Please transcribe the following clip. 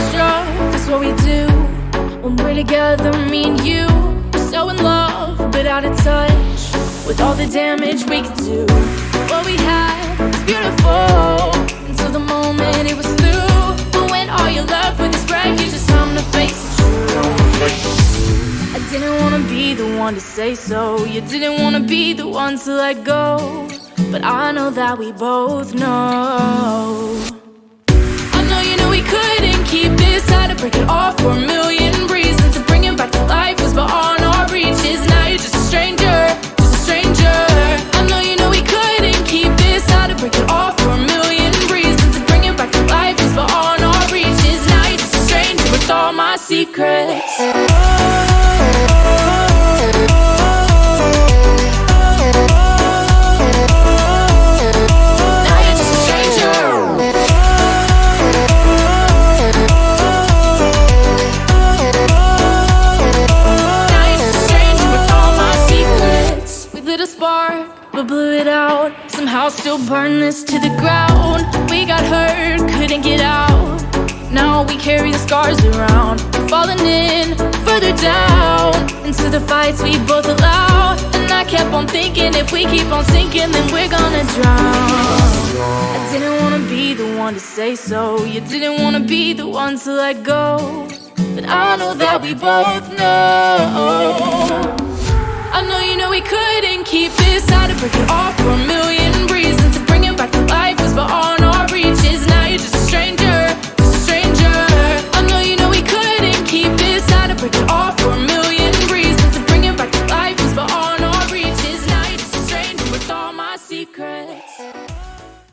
struck is what we do when we're together, me and you. We're so in love, but out of touch with all the damage we could do. What we had was beautiful until the moment it was through. But when all you're left with is wreckage, it's time to face the truth. I didn't wanna be the one to say so. You didn't wanna be the one to let go. But I know that we both know. I know you knew we couldn't keep this. Had to break it off for a million reasons. To bring it back to life was beyond our reaches. Now you're just a stranger, just a stranger. I know you knew we couldn't keep this. Had to break it off for a million reasons. To bring it back to life was beyond our reaches. Now you're just a stranger with all my secrets. But blew it out, somehow still burn this to the ground. We got hurt, couldn't get out. Now we carry the scars around. We're falling in, further down into the fights we both allow. And I kept on thinking, if we keep on sinking, then we're gonna drown. I didn't wanna be the one to say so. You didn't wanna be the one to let go. But I know that we both know. I know you know we couldn't keep this. Had to break it off for a million reasons. To bring it back to life was for all